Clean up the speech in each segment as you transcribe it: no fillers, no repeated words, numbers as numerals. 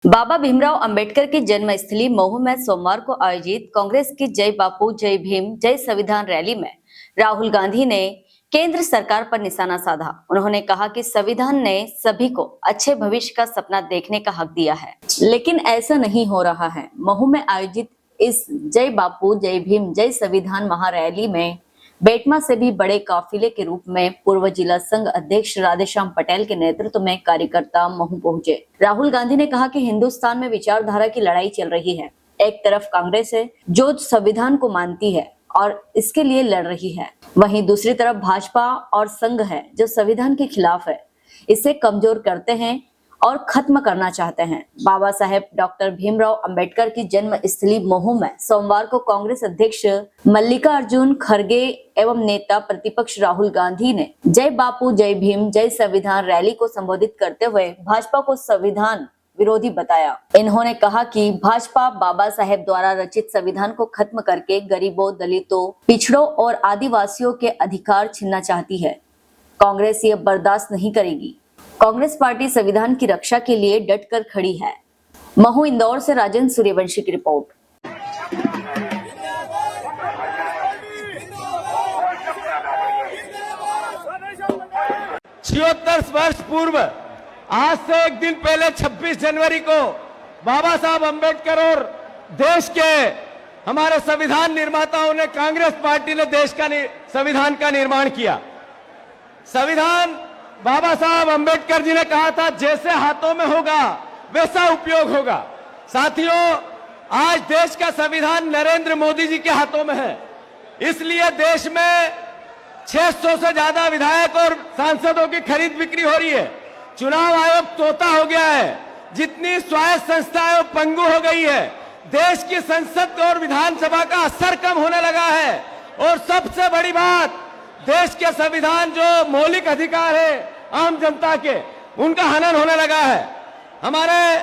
बाबा भीमराव अंबेडकर की जन्मस्थली मऊ में सोमवार को आयोजित कांग्रेस की जय बापू जय भीम जय संविधान रैली में राहुल गांधी ने केंद्र सरकार पर निशाना साधा। उन्होंने कहा कि संविधान ने सभी को अच्छे भविष्य का सपना देखने का हक दिया है, लेकिन ऐसा नहीं हो रहा है। मऊ में आयोजित इस जय बापू जय भीम जय संविधान महारैली में बेटमा से भी बड़े काफिले के रूप में पूर्व जिला संघ अध्यक्ष राधेश्याम पटेल के नेतृत्व में कार्यकर्ता महू पहुंचे। राहुल गांधी ने कहा कि हिंदुस्तान में विचारधारा की लड़ाई चल रही है। एक तरफ कांग्रेस है जो संविधान को मानती है और इसके लिए लड़ रही है, वहीं दूसरी तरफ भाजपा और संघ है जो संविधान के खिलाफ है, इसे कमजोर करते हैं और खत्म करना चाहते हैं। बाबा साहेब डॉक्टर भीमराव अंबेडकर की जन्म स्थली मऊ में सोमवार को कांग्रेस अध्यक्ष मल्लिकार्जुन खड़गे एवं नेता प्रतिपक्ष राहुल गांधी ने जय बापू जय भीम जय संविधान रैली को संबोधित करते हुए भाजपा को संविधान विरोधी बताया। इन्होंने कहा कि भाजपा बाबा साहेब द्वारा रचित संविधान को खत्म करके गरीबों, दलितों, पिछड़ों और आदिवासियों के अधिकार छीनना चाहती है। कांग्रेस ये बर्दाश्त नहीं करेगी। कांग्रेस पार्टी संविधान की रक्षा के लिए डटकर खड़ी है। महू इंदौर से राजेंद्र सूर्यवंशी की रिपोर्ट। 76 वर्ष पूर्व आज से एक दिन पहले 26 जनवरी को बाबा साहब अंबेडकर और देश के हमारे संविधान निर्माताओं ने, कांग्रेस पार्टी ने देश का संविधान का निर्माण किया। संविधान बाबा साहब अंबेडकर जी ने कहा था, जैसे हाथों में होगा वैसा उपयोग होगा। साथियों, आज देश का संविधान नरेंद्र मोदी जी के हाथों में है, इसलिए देश में 600 से ज्यादा विधायक और सांसदों की खरीद बिक्री हो रही है। चुनाव आयोग तोता हो गया है, जितनी स्वायत्त संस्थाएं पंगु हो गई है। देश की संसद और विधानसभा का असर कम होने लगा है और सबसे बड़ी बात, देश के संविधान जो मौलिक अधिकार है आम जनता के, उनका हनन होने लगा है। हमारे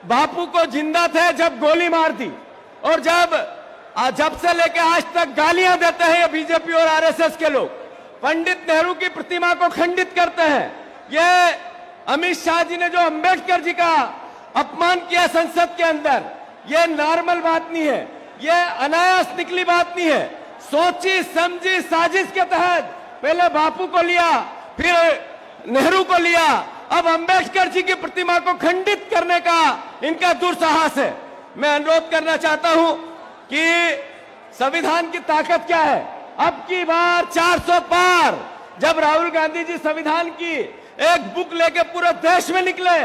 बापू को जिंदा थे जब गोली मार दी, और जब से लेकर आज तक गालियां देते हैं ये बीजेपी और आरएसएस के लोग। पंडित नेहरू की प्रतिमा को खंडित करते हैं। ये अमित शाह जी ने जो अंबेडकर जी का अपमान किया संसद के अंदर, ये नॉर्मल बात नहीं है, ये अनायास निकली बात नहीं है। सोची समझी साजिश के तहत पहले बापू को लिया, फिर नेहरू को लिया, अब अंबेडकर जी की प्रतिमा को खंडित करने का इनका दुस्साहस है। मैं अनुरोध करना चाहता हूं कि संविधान की ताकत क्या है। अब की बार 400 पार, जब राहुल गांधी जी संविधान की एक बुक लेके पूरे देश में निकले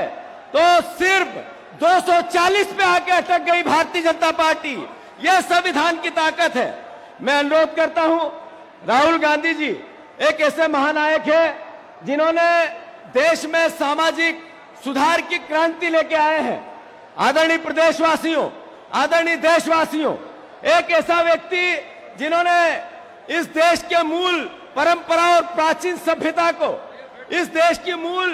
तो सिर्फ 240 पे आके अटक गई भारतीय जनता पार्टी। यह संविधान की ताकत है। मैं अनुरोध करता हूं, राहुल गांधी जी एक ऐसे महानायक है जिन्होंने देश में सामाजिक सुधार की क्रांति लेके आए हैं। आदरणीय प्रदेशवासियों, आदरणीय देशवासियों, एक ऐसा व्यक्ति जिन्होंने इस देश के मूल परंपरा और प्राचीन सभ्यता को, इस देश की मूल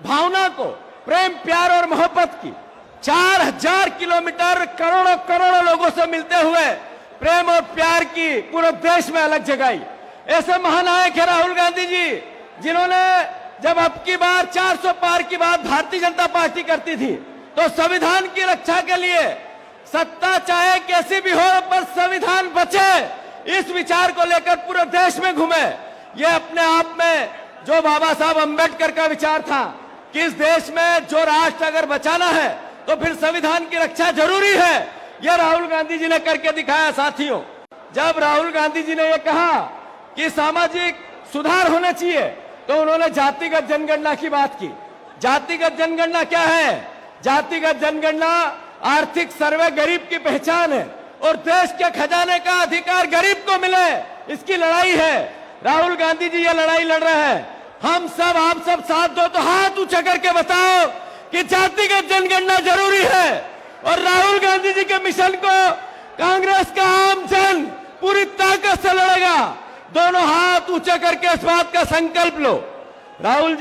भावना को, प्रेम प्यार और मोहब्बत की 4000 किलोमीटर करोड़ों करोड़ों लोगों से मिलते हुए प्रेम और प्यार की पूरे देश में अलग जगाई। ऐसे महानायक है राहुल गांधी जी, जिन्होंने जब अब की बार 400 पार की बात भारतीय जनता पार्टी करती थी तो संविधान की रक्षा के लिए सत्ता चाहे कैसी भी हो पर संविधान बचे, इस विचार को लेकर पूरे देश में घूमे। यह अपने आप में जो बाबा साहब अंबेडकर का विचार था कि इस देश में जो राष्ट्र अगर बचाना है तो फिर संविधान की रक्षा जरूरी है, यह राहुल गांधी जी ने करके दिखाया। साथियों, जब राहुल गांधी जी ने यह कहा कि सामाजिक सुधार होने चाहिए तो उन्होंने जातिगत जनगणना की बात की। जातिगत जनगणना क्या है? जातिगत जनगणना आर्थिक सर्वे गरीब की पहचान है और देश के खजाने का अधिकार गरीब को मिले, इसकी लड़ाई है। राहुल गांधी जी ये लड़ाई लड़ रहे हैं। हम सब, आप सब साथ दो तो हाथ ऊंचा करके बताओ कि जातिगत जनगणना जरूरी है। और राहुल गांधी जी के मिशन को कांग्रेस का आम जन पूरी ताकत से लड़ेगा। दोनों हाथ ऊंचा करके इस बात का संकल्प लो। राहुल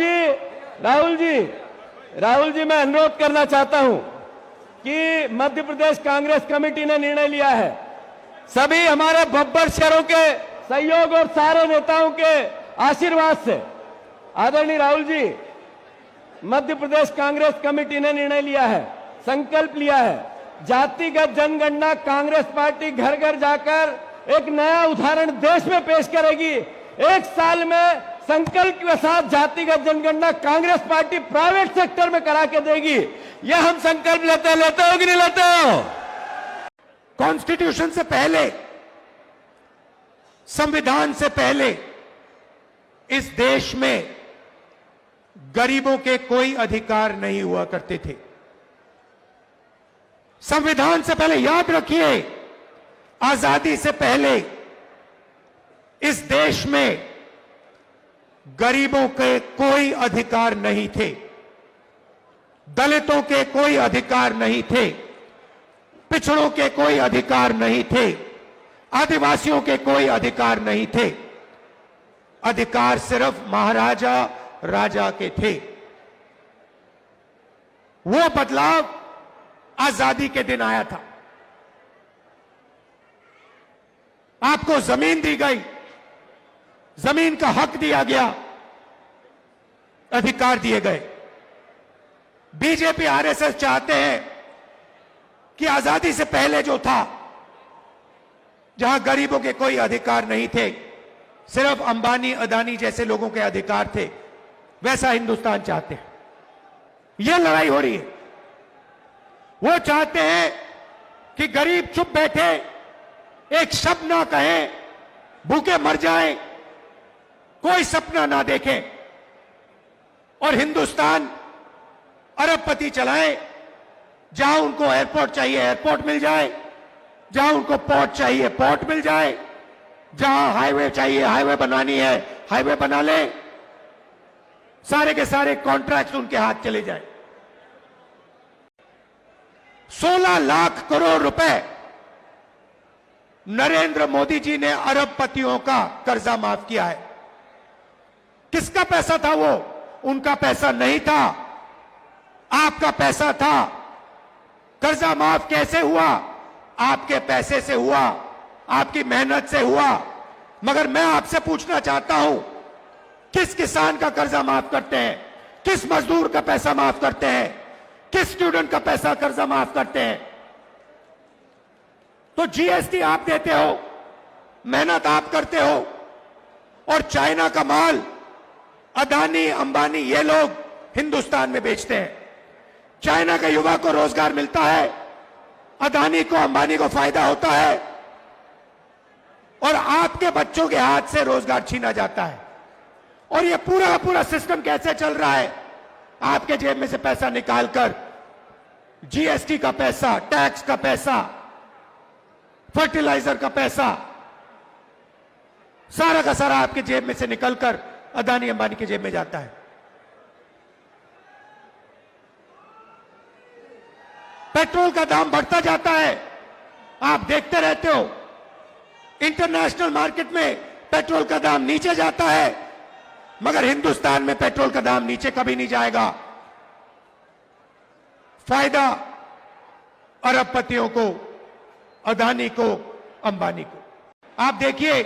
जी, मैं अनुरोध करना चाहता हूं कि मध्य प्रदेश कांग्रेस कमेटी ने निर्णय लिया है, सभी हमारे बब्बर शहरों के सहयोग और सारे नेताओं के आशीर्वाद से, आदरणीय राहुल जी, मध्य प्रदेश कांग्रेस कमेटी ने निर्णय लिया है, संकल्प लिया है। जातिगत जनगणना कांग्रेस पार्टी घर घर जाकर एक नया उदाहरण देश में पेश करेगी। 1 साल में संकल्प के साथ जातिगत जनगणना कांग्रेस पार्टी प्राइवेट सेक्टर में करा के देगी। यह हम संकल्प लेते हो कि नहीं लेते हो? कॉन्स्टिट्यूशन से पहले, संविधान से पहले इस देश में गरीबों के कोई अधिकार नहीं हुआ करते थे। संविधान से पहले, याद रखिए, आजादी से पहले इस देश में गरीबों के कोई अधिकार नहीं थे, दलितों के कोई अधिकार नहीं थे, पिछड़ों के कोई अधिकार नहीं थे, आदिवासियों के कोई अधिकार नहीं थे। अधिकार सिर्फ महाराजा राजा के थे। वो बदलाव आजादी के दिन आया था। आपको जमीन दी गई, जमीन का हक दिया गया, अधिकार दिए गए। बीजेपी आरएसएस चाहते हैं कि आजादी से पहले जो था, जहां गरीबों के कोई अधिकार नहीं थे, सिर्फ अंबानी अदानी जैसे लोगों के अधिकार थे, वैसा हिंदुस्तान चाहते हैं। यह लड़ाई हो रही है। वो चाहते हैं कि गरीब चुप बैठे, एक शब्द ना कहें, भूखे मर जाएं, कोई सपना ना देखें, और हिंदुस्तान अरबपति चलाए। जहां उनको एयरपोर्ट चाहिए एयरपोर्ट मिल जाए, जहां उनको पोर्ट चाहिए पोर्ट मिल जाए, जहां हाईवे चाहिए हाईवे बनानी है हाईवे बना ले, सारे के सारे कॉन्ट्रैक्ट उनके हाथ चले जाए। 16 लाख करोड़ रुपए नरेंद्र मोदी जी ने अरबपतियों का कर्जा माफ किया है। किसका पैसा था वो? उनका पैसा नहीं था, आपका पैसा था। कर्जा माफ कैसे हुआ? आपके पैसे से हुआ, आपकी मेहनत से हुआ। मगर मैं आपसे पूछना चाहता हूं, किस किसान का कर्जा माफ करते हैं? किस मजदूर का पैसा माफ करते हैं? किस स्टूडेंट का पैसा कर्जा माफ करते हैं? तो जीएसटी आप देते हो, मेहनत आप करते हो, और चाइना का माल अदानी अंबानी ये लोग हिंदुस्तान में बेचते हैं। चाइना के युवा को रोजगार मिलता है, अदानी को अंबानी को फायदा होता है, और आपके बच्चों के हाथ से रोजगार छीना जाता है। और ये पूरा का पूरा सिस्टम कैसे चल रहा है? आपके जेब में से पैसा निकालकर जीएसटी का पैसा, टैक्स का पैसा, फर्टिलाइजर का पैसा, सारा का सारा आपके जेब में से निकलकर अदानी अंबानी की जेब में जाता है। पेट्रोल का दाम बढ़ता जाता है, आप देखते रहते हो। इंटरनेशनल मार्केट में पेट्रोल का दाम नीचे जाता है, मगर हिंदुस्तान में पेट्रोल का दाम नीचे कभी नहीं जाएगा। फायदा अरबपतियों को, अदानी को, अंबानी को। आप देखिए,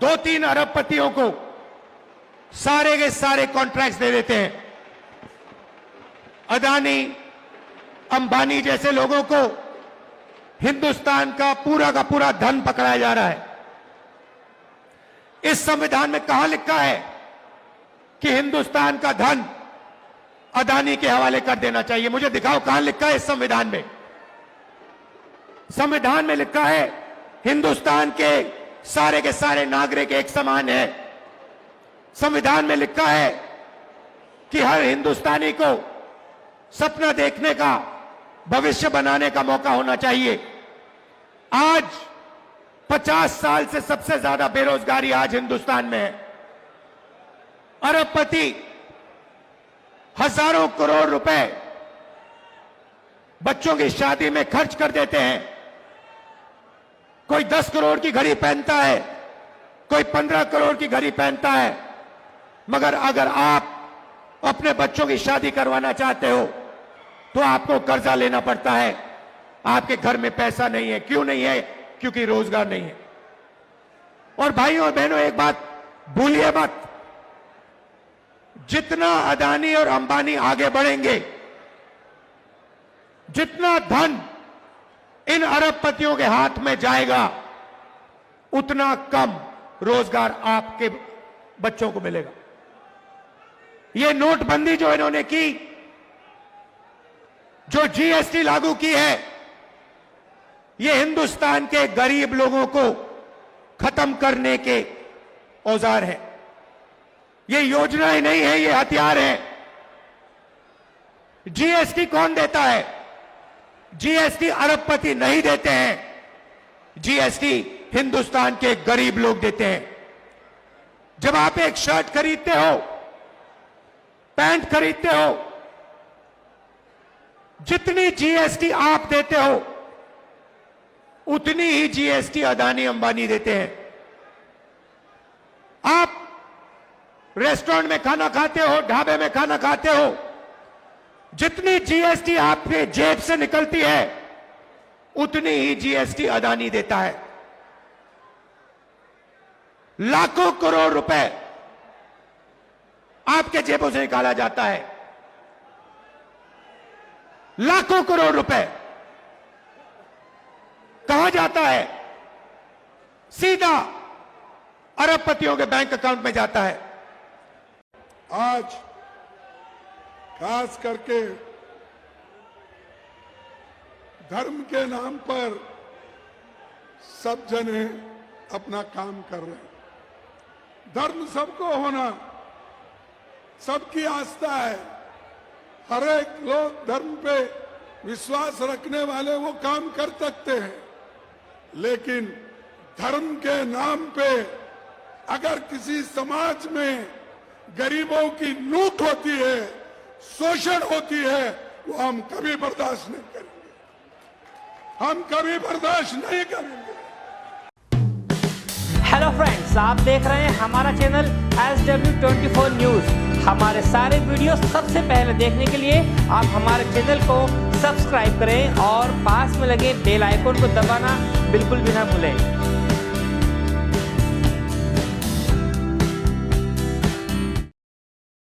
2-3 अरबपतियों को सारे के सारे कॉन्ट्रैक्ट्स दे देते हैं। अदानी अंबानी जैसे लोगों को हिंदुस्तान का पूरा धन पकड़ाया जा रहा है। इस संविधान में कहां लिखा है कि हिंदुस्तान का धन अदानी के हवाले कर देना चाहिए? मुझे दिखाओ कहां लिखा है इस संविधान में। संविधान में लिखा है हिंदुस्तान के सारे नागरिक एक समान है। संविधान में लिखा है कि हर हिंदुस्तानी को सपना देखने का, भविष्य बनाने का मौका होना चाहिए। आज 50 साल से सबसे ज्यादा बेरोजगारी आज हिंदुस्तान में है। अरबपति हजारों करोड़ रुपए बच्चों की शादी में खर्च कर देते हैं। कोई 10 करोड़ की घड़ी पहनता है, कोई 15 करोड़ की घड़ी पहनता है, मगर अगर आप अपने बच्चों की शादी करवाना चाहते हो तो आपको कर्जा लेना पड़ता है। आपके घर में पैसा नहीं है। क्यों नहीं है? क्योंकि रोजगार नहीं है। और भाइयों और बहनों, एक बात भूलिए मत, जितना अदानी और अंबानी आगे बढ़ेंगे, जितना धन इन अरबपतियों के हाथ में जाएगा, उतना कम रोजगार आपके बच्चों को मिलेगा। ये नोटबंदी जो इन्होंने की, जो जीएसटी लागू की है, ये हिंदुस्तान के गरीब लोगों को खत्म करने के औजार है। ये योजनाएं नहीं है, ये हथियार है। जीएसटी कौन देता है? जीएसटी अरबपति नहीं देते हैं, जीएसटी हिंदुस्तान के गरीब लोग देते हैं। जब आप एक शर्ट खरीदते हो, पैंट खरीदते हो, जितनी जीएसटी आप देते हो, उतनी ही जीएसटी अदानी अंबानी देते हैं। आप रेस्टोरेंट में खाना खाते हो, ढाबे में खाना खाते हो, जितनी जीएसटी आपके जेब से निकलती है, उतनी ही जीएसटी अदानी देता है। लाखों करोड़ रुपए आपके जेबों से निकाला जाता है, लाखों करोड़ रुपए कहां जाता है? सीधा अरबपतियों के बैंक अकाउंट में जाता है। आज खास करके धर्म के नाम पर सब जने अपना काम कर रहे हैं। धर्म सबको होना, सबकी आस्था है। हर एक लोग धर्म पे विश्वास रखने वाले वो काम कर सकते हैं, लेकिन धर्म के नाम पे अगर किसी समाज में गरीबों की लूट होती है, शोषण होती है, वो हम कभी बर्दाश्त नहीं करेंगे, हम कभी बर्दाश्त नहीं करेंगे। हेलो फ्रेंड्स, आप देख रहे हैं हमारा चैनल SW24 न्यूज। हमारे सारे वीडियो सबसे पहले देखने के लिए आप हमारे चैनल को सब्सक्राइब करें और पास में लगे बेल आइकन को दबाना बिल्कुल भी ना भूलें।